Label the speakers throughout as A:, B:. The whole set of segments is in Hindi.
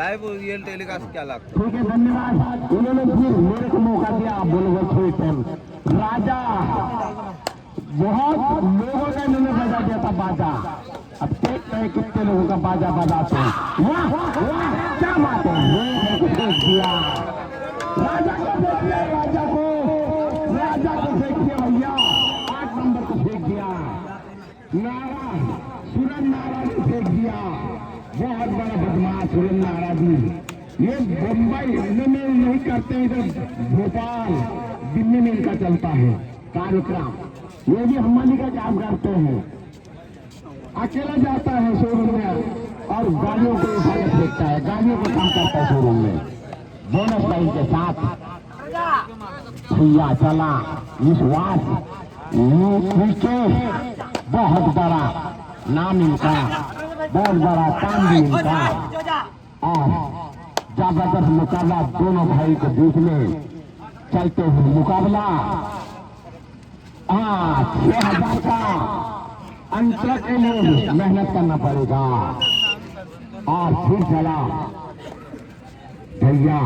A: लाइव रियल टेलीकास्ट क्या लगता है?
B: ठीक है, धन्यवाद। उन्होंने फिर मेरे को मौका दिया। आप बोलोगे स्वीट राजा, बहुत लोगों ने इन्होंने बजा दिया था बाजा। अब देखते हैं कितने लोगों का बाजा बजाते हैं। वाह वाह, क्या बात है। फेंक दिया राजा को, फेंक दिया राजा को, राजा को फेंक दिया भैया। 8 नंबर को फेंक दिया। नारा, सुरन नारा ने फेंक दिया। बहुत बड़ा बदमाश सुरन नारा भी। ये बम्बई में नहीं करते, इधर भोपाल दिल्ली में इनका चलता है कार्यक्रम। ये भी हमारी का काम करते हैं। अकेला जाता है शोरूम में और गाड़ियों को उठा के फेंकता है, गाड़ियों को काम करता है शोरूम में। बोनस लाइन के साथ भैया चला विश्वास, बहुत बड़ा नाम इनका, बहुत बड़ा काम भी इनका। और जबरदस्त मुकाबला दोनों भाई के बीच में चलते हुए मुकाबला। 6,000 का अंतर के लिए मेहनत करना पड़ेगा। और फिर चला भैया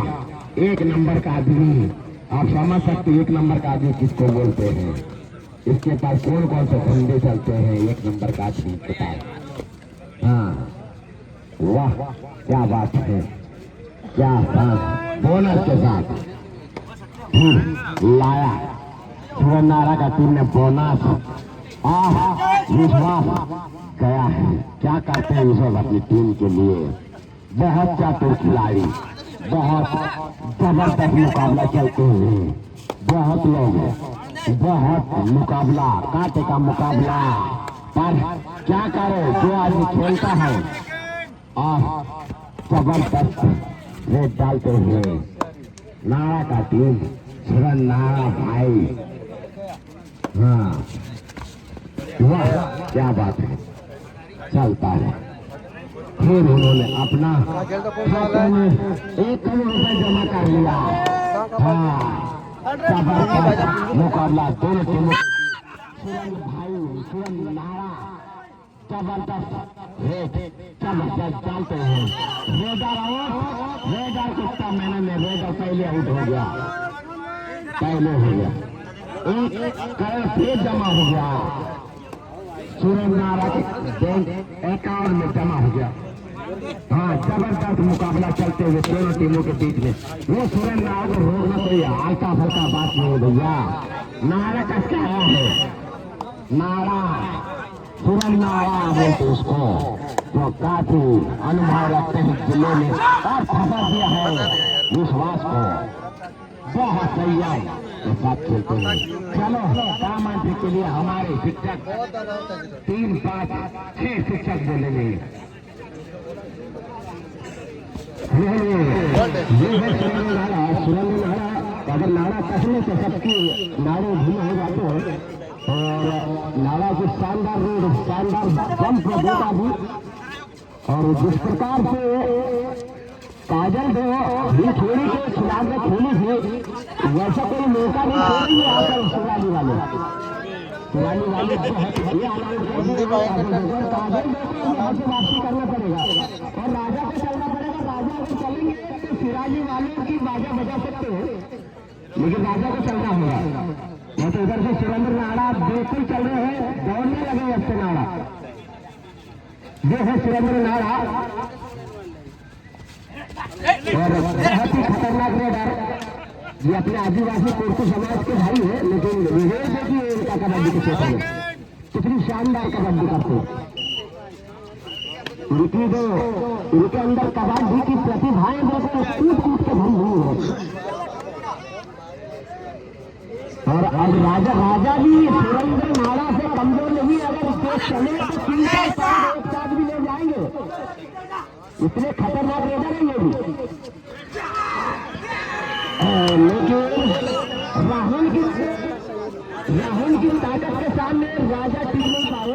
B: 1 नंबर का आदमी। आप समझ सकते 1 नंबर का आदमी किसको बोलते हैं। इसके पास कौन कौन से धंधे चलते हैं 1 नंबर का आदमी के पास। हाँ वाह, क्या बात है, क्या बात। बोनस के साथ लाया सुरन नारा का टीम ने बोनस। विश्वास गया है। क्या करते हैं विश्वास अपनी टीम के लिए। बहुत चातुर खिलाड़ी, बहुत जबरदस्त मुकाबला चलते हुए। बहुत लोग, बहुत मुकाबला, कांटे का मुकाबला। पर क्या करे, जो आदमी खेलता है और जबरदस्त रेट डालते हुए नारा का टीम, सुरन नारा भाई। हाँ वाह, क्या बात है, चलता है। फिर उन्होंने अपना खाते में 1 करोड़ रुपए जमा कर लिया। हाँ, जबरदस्त मुकाबला दोनों टीमों। सुरन भाई, सुरन नारा जबरदस्त रेट, जबरदस्त डालते हैं। रेडर कुत्ता मैंने में रेडर पहले आउट हो गया, पहले हो गया। 1 करोड़ फिर जमा हो गया सुरन नारा के बैंक अकाउंट में जमा हो गया। हाँ, जबरदस्त मुकाबला चलते हुए दोनों टीमों के बीच में। वो सुरन नारा को रोकना कोई हल्का फल्का बात नहीं है भैया। नारा कस के आया है, नारा सुरन नारा बोलते उसको, जो काफी अनुभव रखते हैं जिले में। और फंसा दिया है विश्वास को। बहुत सही है के साथ खेलते हैं। चलो कामांत्री के लिए हमारे शिक्षक 3, 5, 6 शिक्षक बोलेंगे। सुरन नारा, अगर नारा कसने से सबकी नारे भी हो जाते हैं। और नारा की शानदार रोड, शानदार जंप देता भी। और जिस प्रकार से काजल दो भी छोड़ी के खिलाफ में खेली थी, वैसा कोई मौका नहीं छोड़ेंगे आकर शिवाली वाले। शिवाली वाले काजल यहाँ से वापसी करना पड़ेगा और राजा को चलना पड़ेगा। राजा को चलेंगे तो शिवाली वाले की बाजा बजा सकते हो, लेकिन राजा को चलना होगा। तो इधर से सुरेंद्र नारा बिल्कुल चल रहे हैं, दौड़ने लगे अब से नारा। ये है सुरेंद्र नारा और बहुत ही खतरनाक रेडर। ये अपने आदिवासी कोर्टू समाज के भाई है, लेकिन विवेक देखिए इनका कबड्डी के क्षेत्र में कितनी शानदार कबड्डी करते। इनके अंदर कबड्डी की प्रतिभाएं देखो, कूद कूद के भरी हुई है। और अब राजा भी सुरेंद्र नारा से कमजोर नहीं। अगर इसको चले तो 3 साल एक साथ भी ले जाएंगे, इतने खतरनाक रेडर है ये भी। लेकिन राहुल की ताकत के सामने राजा टीम नहीं पाए।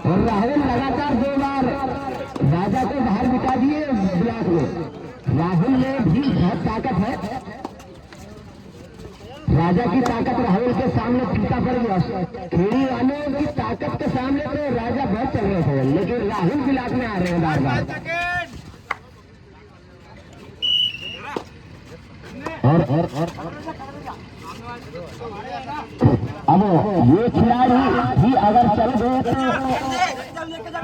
B: और राहुल लगातार 2 बार राजा को बाहर बिता दिए ब्लॉक में। राहुल में भी बहुत ताकत है। राजा की ताकत राहुल के सामने फीका पड़ गया। खेड़ी वाले की ताकत के सामने तो राजा बहुत चल रहे थे, लेकिन राहुल बिलाट में आ रहे हैं बार बार। और अब ये खिलाड़ी भी अगर चल गए तो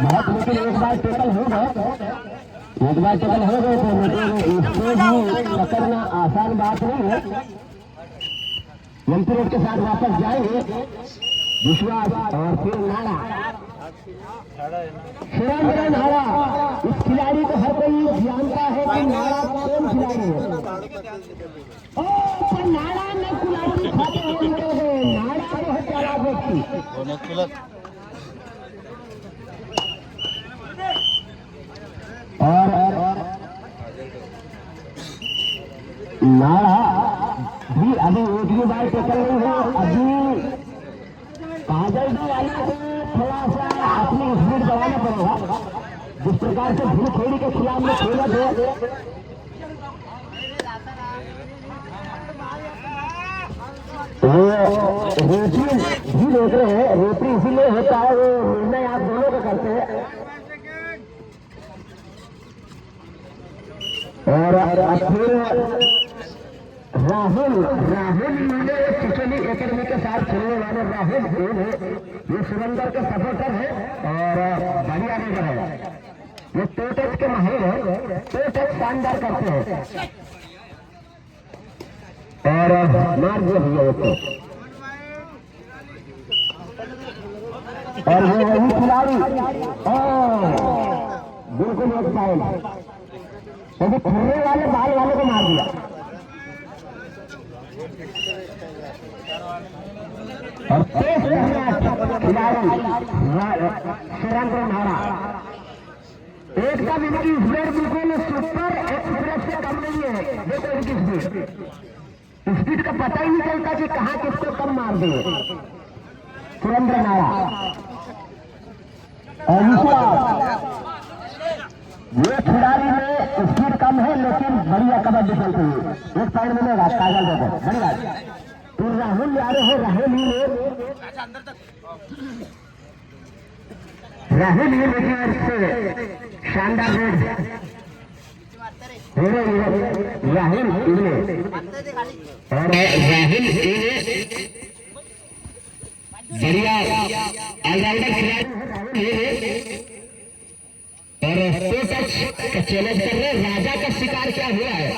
B: बहुत, लेकिन एक बार टेकल हो गए, एक बार टेकल हो गए तो इसको भी पकड़ना आसान बात नहीं है। एमपी रोड के साथ वापस जाएंगे विश्वास और फिर नाड़ा सुरेंद्र नाड़ा। इस खिलाड़ी को हर कोई जानता है कि नाड़ा कौन खिलाड़ी है। पर नाड़ा में खिलाड़ी खाते हुए निकल गए। नाड़ा बहुत चालाक व्यक्ति। और नाड़ा भी अभी एक भी बार टेकल नहीं है। अभी काजल भी वाला को थोड़ा सा अपनी स्पीड बढ़ाना पड़ेगा। जिस प्रकार से भूल खेड़ी के खिलाफ में खेला थे, रेफरी भी देख रहे हैं। रेफरी इसीलिए होता है, वो निर्णय आप दोनों का करते हैं। और फिर राहुल ने चिचोली एकेडमी के साथ खेलने वाले राहुल ये सुरेंद्र के सपोर्टर है और बढ़िया रेडर है। ये टो टच के माहिर है, टो टच शानदार करते हैं। और मार दिया भैया उसको। और ये वही खिलाड़ी बिल्कुल एक साइड क्योंकि खेलने वाले बाल वाले को मार दिया। और तेज खिलाड़ी सुरेंद्र नाड़ा एकदम इनकी स्पीड बिल्कुल सुपर एक्सप्रेस से कम नहीं है। देखो इनकी स्पीड का पता ही नहीं चलता कि कहाँ किसको कम मार दिए सुरेंद्र नाड़ा। ये खिलाड़ी में स्पीड कम है लेकिन बढ़िया कबड्डी खेलते हुए एक पॉइंट मिलेगा। काजल देखो बड़ी बात। तो राहुल आ रहे हैं, राहुल ये लेकिन से शानदार रेड राहुल और राहुल बढ़िया ऑलराउंडर खिलाड़ी और का चैलेंज कर रहे। राजा का शिकार क्या हुआ है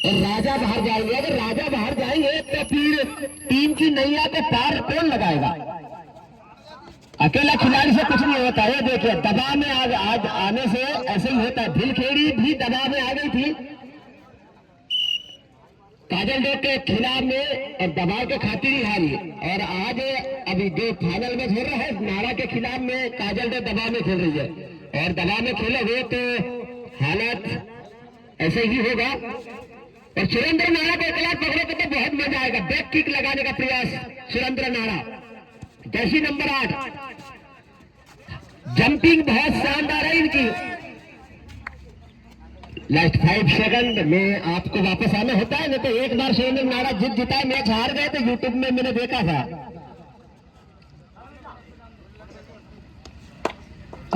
B: और राजा बाहर जाएंगे। अगर राजा बाहर जाएंगे तो फिर टीम की नैया के पार कौन लगाएगा। अकेला खिलाड़ी से कुछ नहीं होता है। देखिए दबाव में आज आने से ऐसे ही होता है। भिलखेड़ी भी दबाव में आ गई थी काजल डोक के खिलाफ में और दबाव के खातिर ही हारी। और आज अभी जो फाइनल मैच हो रहा है नाड़ा के खिलाफ में काजल डोक दबाव में खेल रही है और दबाव में खेले हुए तो हालत ऐसे ही होगा। और सुरेंद्र नाड़ा को अकेला पकड़े को तो बहुत मजा आएगा। बैक किक लगाने का प्रयास सुरेंद्र नाड़ा, जर्सी नंबर 8। जंपिंग बहुत शानदार है इनकी। लास्ट 5 सेकंड में आपको वापस आना होता है। नहीं तो एक बार सुरेंद्र नाड़ा जीता मैच हार गए तो यूट्यूब में मैंने देखा था।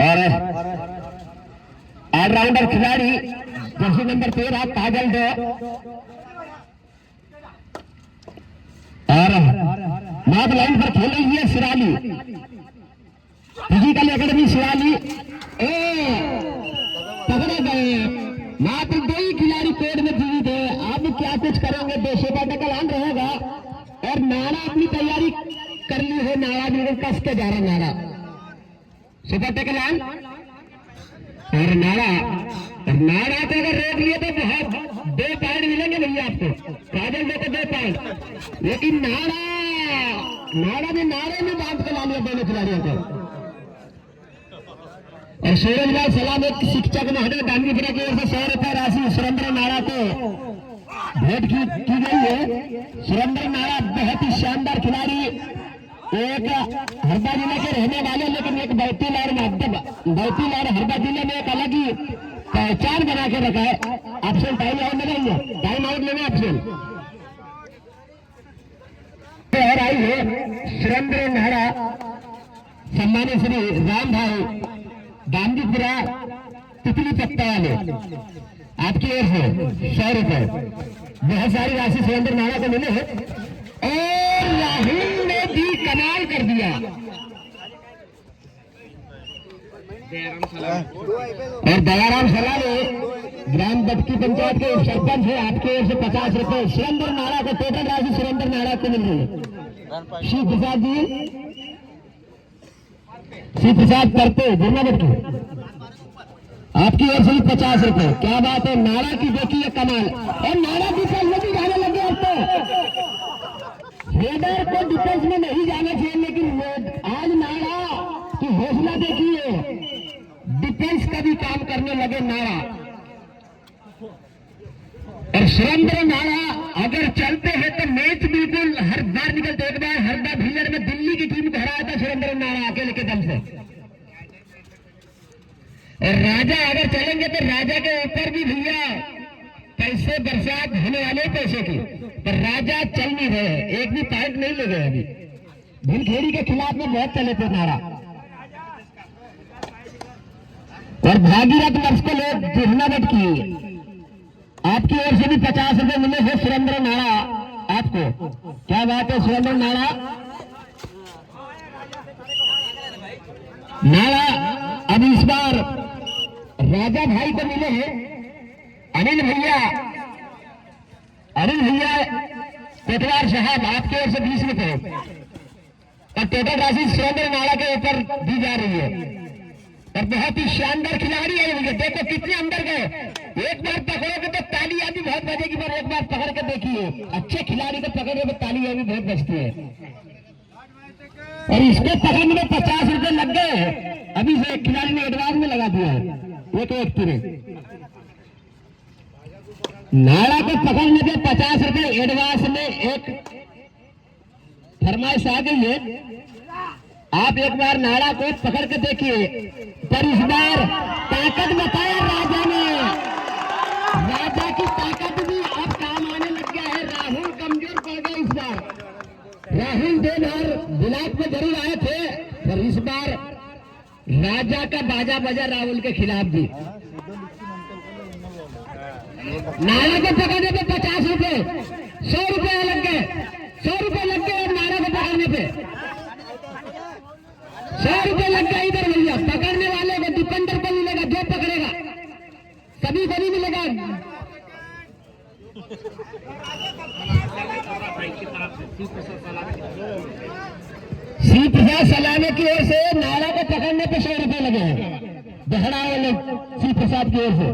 B: और ऑलराउंडर खिलाड़ी जर्सी नंबर 13 काजल डे और मार्क लाइन पर खेल रही है सिराली फिजिकल एकेडमी सिराली। पकड़े गए मात्र 2 ही खिलाड़ी कोर्ट में जीवित है। अब क्या कुछ करेंगे। 200 का टकल ऑन रहेगा और नाड़ा अपनी तैयारी कर ली है। नाड़ा बिल्कुल कस के जा रहा नाड़ा सुपर टकल ऑन और नाड़ा को अगर रोक लिए तो बहुत 2 पॉइंट मिलेंगे भैया आपको। काजल डे को 2 पॉइंट, लेकिन नाड़ा ने नाड़े में बांध के ला लिया दोनों खिलाड़ियों को। और सूरज भाई सलाम एक शिक्षक महोदय गांधीपुरा की ओर से 100 रुपए राशि सुरेंद्र नाड़ा को भेंट की गई है। सुरेंद्र नाड़ा बहुत ही शानदार खिलाड़ी, एक हरदा जिले के रहने वाले लेकिन एक बैतूल और हरदा जिले में एक अलग ही पहचान बना के रखा है। ऑप्शन टाइम आउट नहीं है, टाइम आउट लेना ऑप्शन और आई है सुरेंद्र नाड़ा सम्मानित श्री राम भाई गांधीपुरा तितली पत्ता वाले आपकी ओर से 100 रुपए बहुत सारी राशि सुरेंद्र नाड़ा को मिले हैं। और राहुल ने भी कमाल कर दिया और दयाराम सलाले ग्राम बटकी पंचायत के सरपंच है आपके ओर से 50 रुपए सुरेंद्र नाड़ा को टोटल राशि सुरेंद्र नाड़ा को मिल रही है। शिव प्रसाद जी शिव प्रसाद करते गुरना बटकी आपकी ओर से 50 रुपए। क्या बात है नाड़ा की देखिए कमाल और नाड़ा डिफेंस में भी जाने लगे अब तो रेडर को डिफेंस में नहीं जाना चाहिए लेकिन आज नाड़ा की हौसला देखिए डिफेंस का भी काम करने लगे नाड़ा। और सुरेंद्र नाड़ा अगर चलते हैं तो मैच बिल्कुल हर बार निकलते। एक बार हरदा भीलर में दिल्ली की टीम को हराया था सुरेंद्र नाड़ा अकेले के दम से। और राजा अगर चलेंगे तो राजा के ऊपर भी भैया पैसे बरसात होने वाले पैसे की पर राजा चल नहीं रहे एक भी पॉइंट नहीं ले गए अभी। भिलखेड़ी के खिलाफ में बहुत चले थे नारा और भागीरथ वर्ष को लोग जिन्नावट की आपकी ओर से भी 50 रुपए मिले हैं सुरेंद्र नाड़ा आपको। क्या बात है सुरेंद्र नाड़ा नाड़ा अब इस बार राजा भाई को मिले हैं अनिल भैया कोटवार साहब आपके ओर से 20 रुपए और टोटल राशि सुरेंद्र नाड़ा के ऊपर दी जा रही है। और बहुत ही शानदार खिलाड़ी है मुझे देखो कितने अंदर गए। एक बार पकड़ोगे तो ताली आदि बहुत बजेगी पर एक बार पकड़ के देखिए अच्छे खिलाड़ी को पकड़ने में ताली आदि बहुत बजती है। और इसको पकड़ने में 50 रुपए लग गए। अभी से एक खिलाड़ी ने एडवांस में लगा दिया है वो तो एक पूरे नाड़ा को पकड़ने के 50 रुपए एडवांस में एक फरमाइश आ गई है। आप एक बार नाड़ा को पकड़ के देखिए पर इस बार ताकत बताया राजा ने। राजा की ताकत भी अब काम आने लग गया है। राहुल कमजोर पड़ गए इस बार। राहुल 2 बार ब्लॉक में जरूर आए थे पर इस बार राजा का बाजा बजा राहुल के खिलाफ भी। नाड़ा को पकड़ने पे 50 रुपए 100 रुपए लग गए 100 रुपए लग गए। नाड़ा को पकड़ने पे 100 रुपए लग गए इधर भैया। पकड़ने वाले को दुकानदार को मिलेगा जो पकड़ेगा सभी को नहीं मिलेगा। श्री प्रसाद सलाने की ओर से नाड़ा को पकड़ने पे 100 रुपए लगे हैं दहड़ा वाले श्री प्रसाद की ओर से।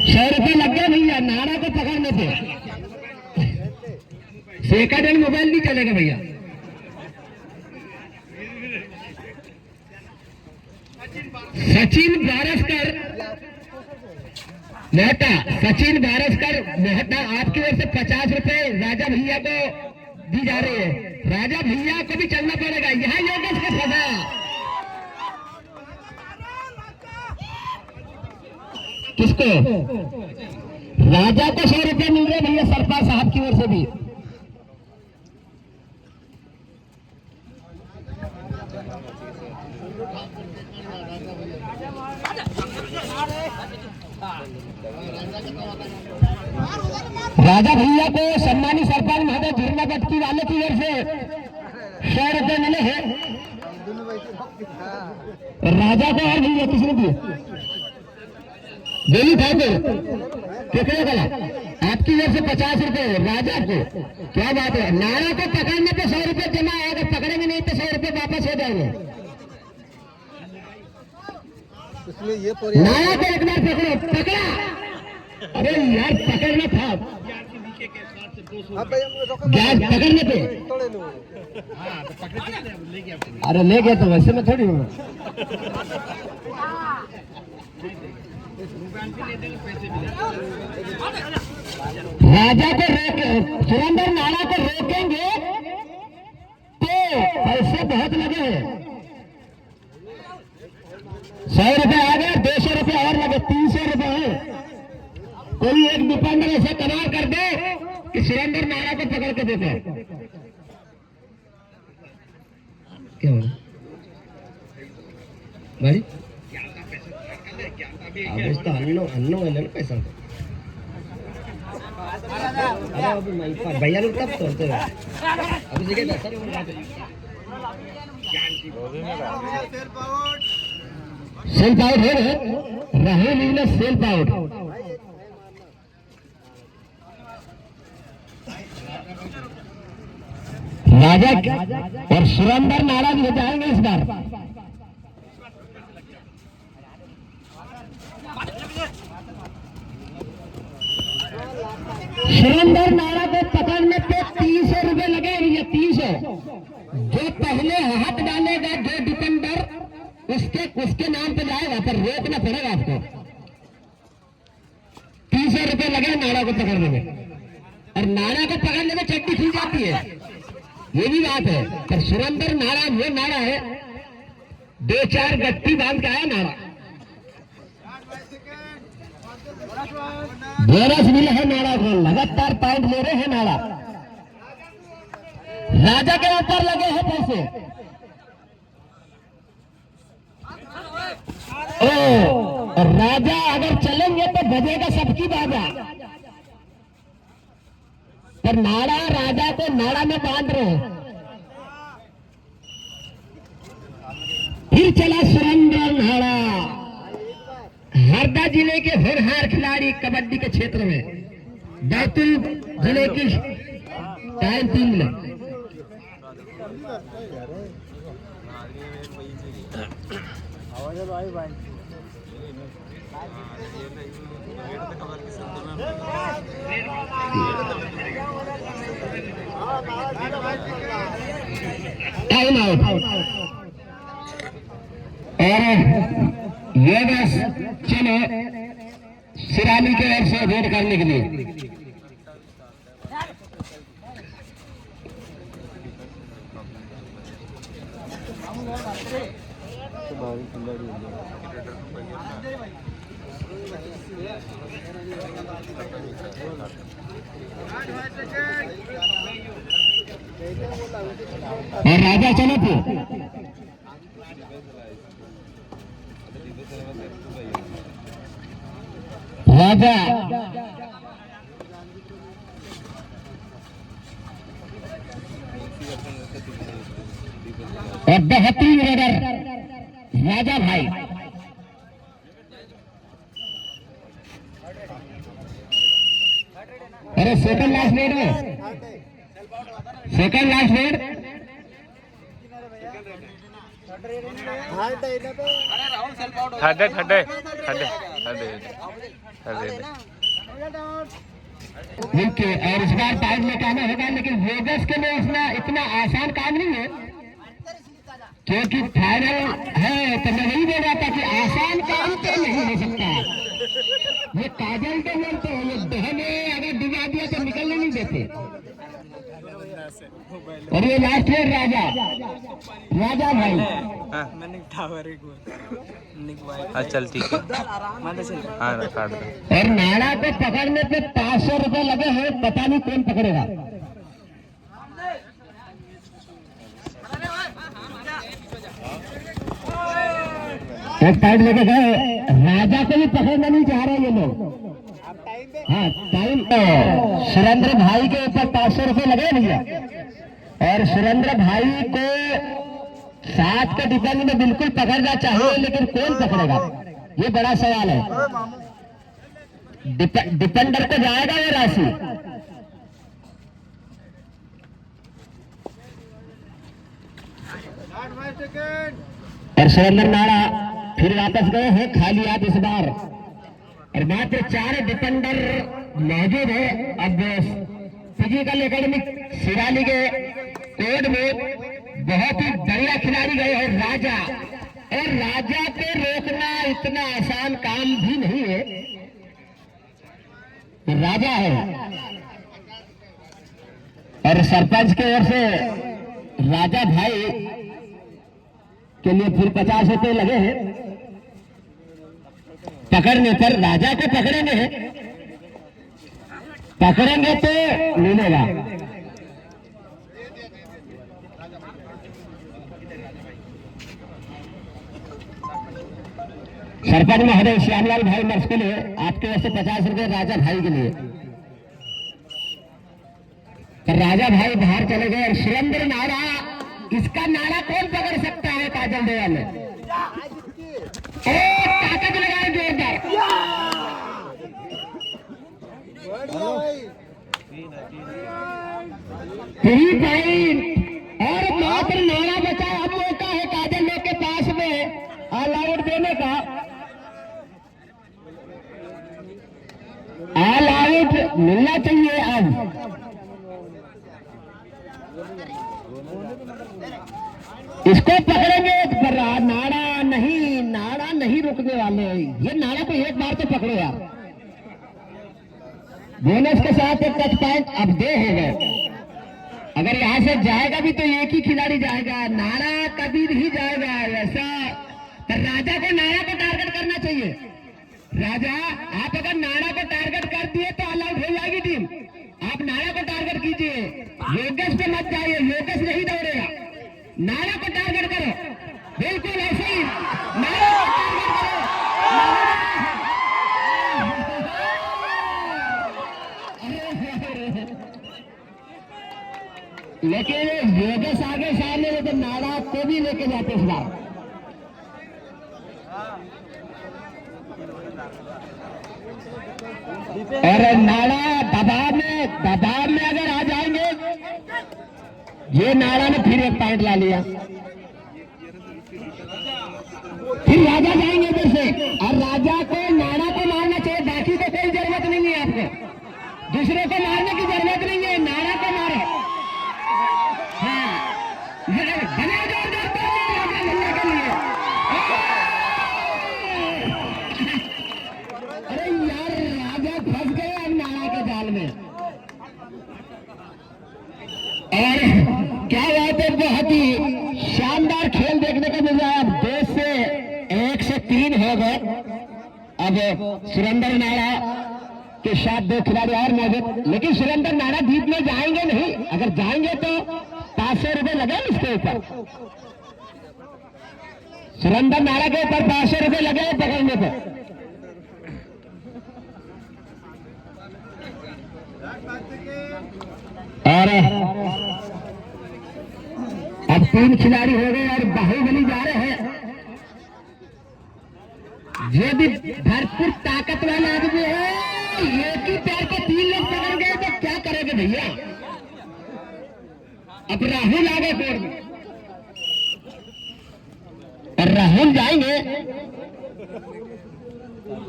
B: ₹100 लग गया भैया नाड़ा को पकड़ने पे। सेकंड हैंड मोबाइल नहीं चलेगा भैया। सचिन बारसकर मोहटा सचिन बारसकर मोहटा आपकी ओर से 50 रुपए राजा भैया को दी जा रही है। राजा भैया को भी चलना पड़ेगा। यहाँ योगेश का सजा किसको राजा को 100 रुपए मिल रहे भैया सरपंच साहब की ओर से भी। राजा भैया को सम्मानित सरपंच महोदय झुरना बटकी वाले की ओर से 100 रुपए मिले हैं। राजा को और भैया किसने दिए बेली ठाकुर कितने गला आपकी ओर से 50 रुपए राजा को। क्या बात है नाड़ा को पकड़ने पे 100 रुपए जमा है। अगर पकड़ेंगे नहीं तो 100 रुपए वापस हो जाएंगे। नाड़ा को एक बार पकड़ो पकड़ा। अरे यार पकड़ना था गैस पकड़ने पे। अरे ले गया तो वैसे में थोड़ी हूँ। राजा को रोक, सुरेंद्र नाड़ा को रोकेंगे तो पैसे बहुत लगे हैं। 100 रुपए आ गए, 200 रुपए और लगे, 300 रुपए है। कोई एक डिपेंडर ऐसे कमाल कर दे कि सुरेंद्र नाड़ा को पकड़ के देते क्या हो भाई? तो अन्नो है ना पैसा। भैया लोग कब तोड़ते हैं? अभी जगह सेल्फ आउट है राहुल इंग्लिश सेल्फ आउट। राजा और सुरेंद्र नाड़ा भी हो जाएंगे इस बार। सुरेंद्र नाड़ा को पकड़ने पे 300 रुपए लगे भैया, 300। जो पहले हाथ डालेगा जो डिफेंडर उसके नाम पे जाएगा, पर रोकना पड़ेगा आपको। 300 रुपए लगे नाड़ा को पकड़ने में, और नाड़ा को पकड़ने में चट्टी खुल जाती है, ये भी बात है। पर सुरेंद्र नाड़ा वो नाड़ा है, 2-4 गट्टी बांध के आया नाड़ा। बोनस मिले है नाड़ा को, लगातार पॉइंट ले रहे हैं नाड़ा। राजा के ऊपर लगे हैं पैसे। ओ राजा अगर चलेंगे तो बजेगा सबकी बाजा, पर नाड़ा राजा को नाड़ा में बांध रहे हैं। फिर चला सुरेंद्र नाड़ा, हरदा जिले के होनहार खिलाड़ी कबड्डी के क्षेत्र में, बैतूल जिले की टाइम 3 मिनट। Time out. और ये बस चलो सिरानी के ओर से वेट करने के लिए। और राजा चलो तो राजा और बेहतरीन रेडर राजा भाई। अरे सेकंड लास्ट रेड में, सेकंड लास्ट रेड। देखिए, और इस बार टाइम में कहना होगा, लेकिन वेगस के लिए इतना आसान काम नहीं है, क्योंकि फाइनल है। तो मैं नहीं बोल रहा था कि आसान काम तो नहीं हो सकता। ये काजल तो बोलते हैं, ये बहने अगर डुबा दिया तो निकलने नहीं देते। और ये लास्ट है राजा भाई।
A: चल ठीक है।
B: और नाड़ा को पकड़ने पे 500 रुपए लगे हैं, पता नहीं कौन पकड़ेगा। एक साइड लेके गए, राजा को भी पकड़ना नहीं चाह रहे ये लोग। हाँ टाइम। सुरेंद्र भाई के ऊपर 500 रुपए लगे भैया, और सुरेंद्र भाई को 7 के डिफेंस में बिल्कुल पकड़ना चाहिए, लेकिन कौन पकड़ेगा ये बड़ा सवाल है। डिफेंडर को जाएगा ये राशि। और सुरेंद्र नाड़ा फिर वापस गए हैं खाली हाथ इस बार, और मात्र 4 डिफेंडर मौजूद है। अब फिजिकल एकेडमी सिरानी के कोड में बहुत ही बढ़िया खिलाड़ी गए हैं राजा, और राजा को रोकना इतना आसान काम भी नहीं है। राजा है और सरपंच की ओर से राजा भाई के लिए फिर 50 रुपए लगे हैं पकड़ने पर। राजा को पकड़ेंगे तो मिलेगा। सरपंच महोदय श्यामलाल भाई मर्स के लिए आपके ओर से 50 रुपए राजा भाई के लिए। तो राजा भाई बाहर चले गए और सुरेंद्र नाड़ा, इसका नाड़ा कौन पकड़ सकता है काजल देवा में? ताकत लगाए जोरदार। थ्री पॉइंट और मात्र नाड़ा बचा। अब मौका है काजल लोग के पास में ऑल आउट देने का। ऑल आउट मिलना चाहिए अब। इसको पकड़ेंगे पर नाड़ा नहीं रुकने वाले। ये नाड़ा को एक बार तो पकड़ो यार। बोनस के साथ एक टच पॉइंट अब दे हो गए। अगर यहां से जाएगा भी तो एक ही खिलाड़ी जाएगा, नाड़ा कभी नहीं जाएगा वैसा। तो राजा को नाड़ा को टारगेट करना चाहिए। राजा आप अगर नाड़ा को टारगेट कर दिए तो ऑल आउट हो जाएगी टीम। आप नाड़ा को टारगेट कीजिए, योगेश पे मत जाइए, योगेश नहीं दौड़ेगा। नाड़ा को टारगेट करो, बिल्कुल ऐसे ही नाड़ा को टारगेट करो। लेकिन योगेश आगे सामने में तो नाड़ा को भी लेके जाते इस बार। और नाड़ा दबाव में अगर आ जाएंगे, ये नाड़ा ने फिर एक पॉइंट ला लिया। फिर राजा जाएंगे इधर से और राजा को नाड़ा को मारना चाहिए, बाकी को कोई जरूरत नहीं है। आपको दूसरे को मारने की जरूरत नहीं है, नाड़ा को मारो। हाँ बने जोरदार राजा के लिए। अरे यार राजा फंस गए अब नाड़ा के जाल में। और क्या बात है, बहुत ही शानदार खेल देखने को मिल रहा है। अब 2 से 1 से 3 हो गए। अब सुरेंद्र नाड़ा के साथ 2 खिलाड़ी और मौजूद, लेकिन सुरेंद्र नाड़ा जीतने जाएंगे नहीं। अगर जाएंगे तो 500 रुपए लगे इसके ऊपर। सुरेंद्र नाड़ा के ऊपर 500 रुपए लगे पकड़ने पर। और अब 3 खिलाड़ी हो गए और बाहुबली जा रहे हैं। जो भी भरपूर ताकत वाला आदमी है, एक ही पैर को 3 लोग पकड़ गए तो क्या करेंगे भैया? अब राहुल आ गए कोर्ट में और राहुल जाएंगे।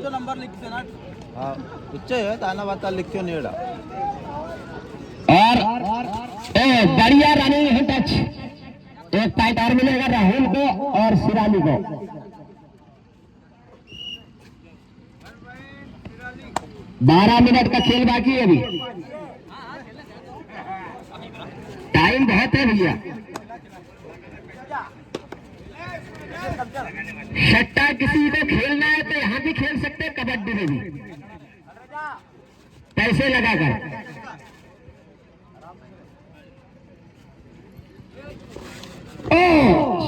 A: नंबर लिखते ना, हाँ ताना बाता लिखते नहीं।
B: और बढ़िया रनिंग है टच। एक पॉइंट और मिलेगा राहुल को और सिराली को। बारह मिनट का खेल बाकी है अभी, टाइम बहुत है भैया। सट्टा किसी को खेलना है तो यहां भी खेल सकते हैं, कबड्डी में भी पैसे लगाकर।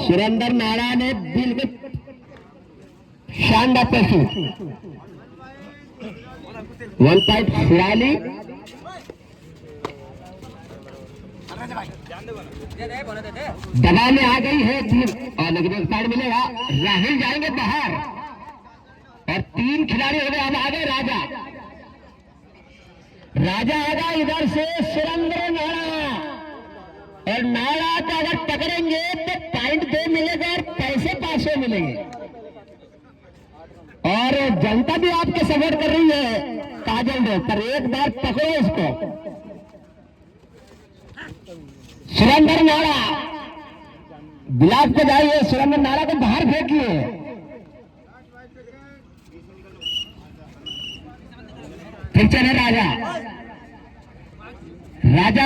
B: सुरेंद्र नाड़ा ने बिल्कुल शानदार पैसे 1 पॉइंट सिराली। दबाव में आ गई है टीम और लेकिन 1 पॉइंट मिलेगा। राहुल जाएंगे बाहर और 3 खिलाड़ी हो गए। अब आ गए राजा आएगा इधर से सुरेंद्र नाड़ा। और नाड़ा को अगर पकड़ेंगे तो पॉइंट 2 मिलेगा और पैसे 500 मिलेंगे। और जनता भी आपके सपोर्ट कर रही है काजल दे, पर एक बार पकड़ो इसको। सुरेंद्र नाड़ा गिलास पे जाइए, सुरेंद्र नाड़ा को बाहर फेंकिए। फिर चले राजा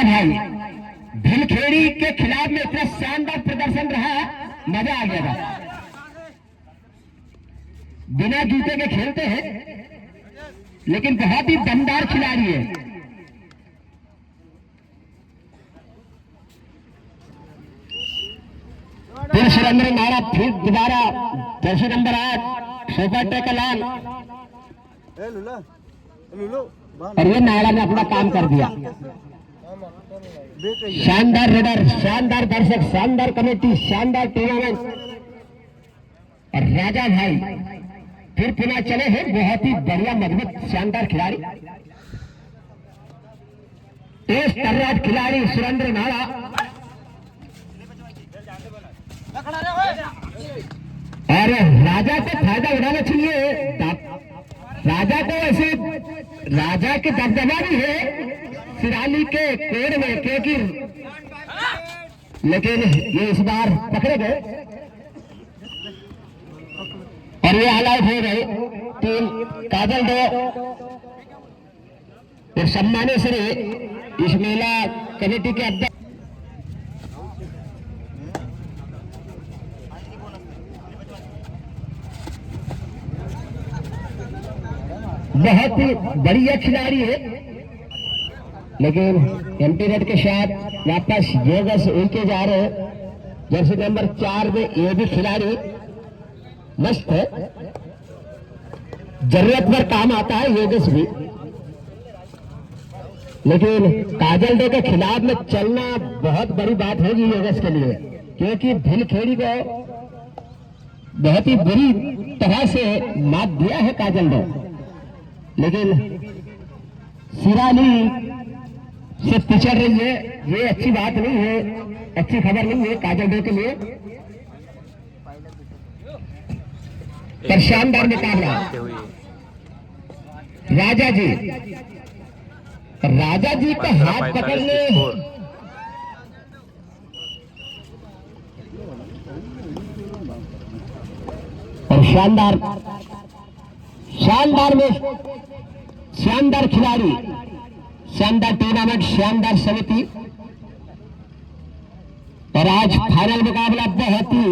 B: भाई भिलखेड़ी के खिलाफ में इतना शानदार प्रदर्शन रहा, मजा आ गया था। बिना जूते के खेलते हैं लेकिन बहुत ही दमदार खिलाड़ी है। फिर सुरेंद्र नारा, फिर दोबारा Jersey number 8 super tackle on, और ये नारा ने अपना काम कर दिया। शानदार रेडर, शानदार दर्शक, शानदार कमेटी, शानदार टूर्नामेंट। और राजा भाई फिर पुनः चले हैं, बहुत ही बढ़िया मजबूत शानदार खिलाड़ी, तेज तर्राट खिलाड़ी सुरेंद्र नारा। और राजा को फायदा उठाना चाहिए, राजा को ऐसे, राजा के दबदबा भी है सिरानी के कोड में, क्योंकि लेकिन ये इस बार पकड़े गए और ये ऑल आउट हो गए। टीम काजल दो और सम्मानित श्री इस मेला कमेटी के अध्यक्ष बहुत ही बढ़िया खिलाड़ी है, लेकिन एंटी रेड के साथ वापस योगेश उनके जा रहे हैं। जर्सी नंबर 4 में ये भी खिलाड़ी मस्त है, जरूरत पर काम आता है योगेश भी, लेकिन काजल डे के खिलाफ में चलना बहुत बड़ी बात होगी योगेश के लिए, क्योंकि भिलखेड़ी को बहुत ही बुरी तरह से मात दिया है काजल डे। लेकिन सिरानी से पिछड़ रही है, ये अच्छी बात नहीं है, अच्छी खबर नहीं है काजल डे के लिए। पर शानदार मुकाबला राजा जी, राजा जी का हाथ पकड़ने और शानदार शानदार में शानदार खिलाड़ी, शानदार टूर्नामेंट, शानदार समिति। और आज फाइनल मुकाबला बहुत ही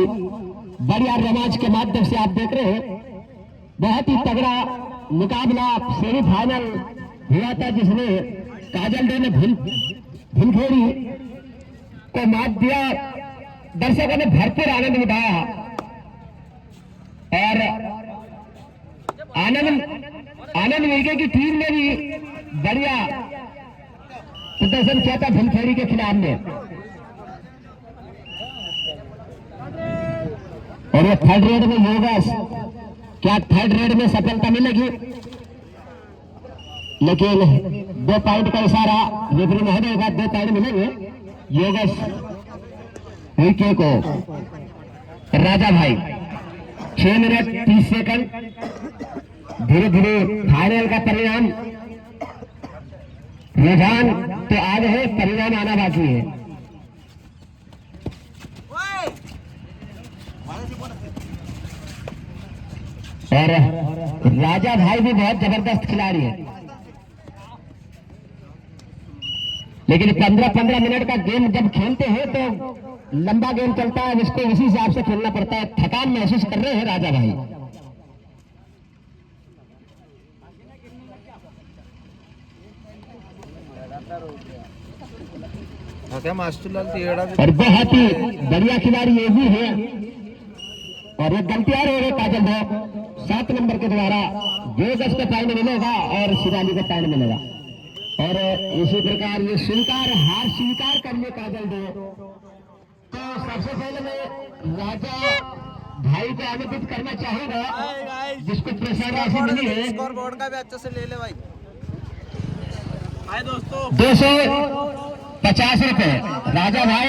B: बढ़िया रोमांच के माध्यम से आप देख रहे हैं, बहुत ही तगड़ा मुकाबला सेमीफाइनल हुआ था, जिसने काजल डे ने भिलखेड़ी को मात दिया। दर्शकों ने भरपूर आनंद उठाया और आनंद मिलके की टीम ने भी बढ़िया प्रदर्शन किया था भिलखेड़ी के खिलाफ में। और ये थर्ड रेड में योगेश, क्या थर्ड रेड में सफलता मिलेगी? लेकिन 2 पॉइंट का इशारा रेफरी महोदय का, 2 पॉइंट मिलेंगे योगेश विके को। राजा भाई 6 मिनट 30 सेकंड। धीरे धीरे फाइनल का परिणाम, रुझान तो आगे है, परिणाम आना बाकी है। और राजा भाई भी बहुत जबरदस्त खिलाड़ी है, लेकिन 15-15 मिनट का गेम जब खेलते हैं तो लंबा गेम चलता है, इसको इसी हिसाब से खेलना पड़ता है। थकान महसूस कर रहे हैं राजा भाई। और बहुत ही बढ़िया खिलाड़ी ये भी है। और एक गलती आ रही है काजल दो 7 नंबर के द्वारा योगेश को पॉइंट मिलेगा और शिवाली को पॉइंट मिलेगा। और इसी प्रकार ये हार स्वीकार करने काजल दो। तो सबसे पहले मैं राजा भाई को आमंत्रित करना चाहूंगा, जिसको प्रेशर राशि मिली है।
A: स्कोर बोर्ड का भी अच्छे से ले ले भाई। हाय दोस्तों,
B: 250 रुपए राजा भाई।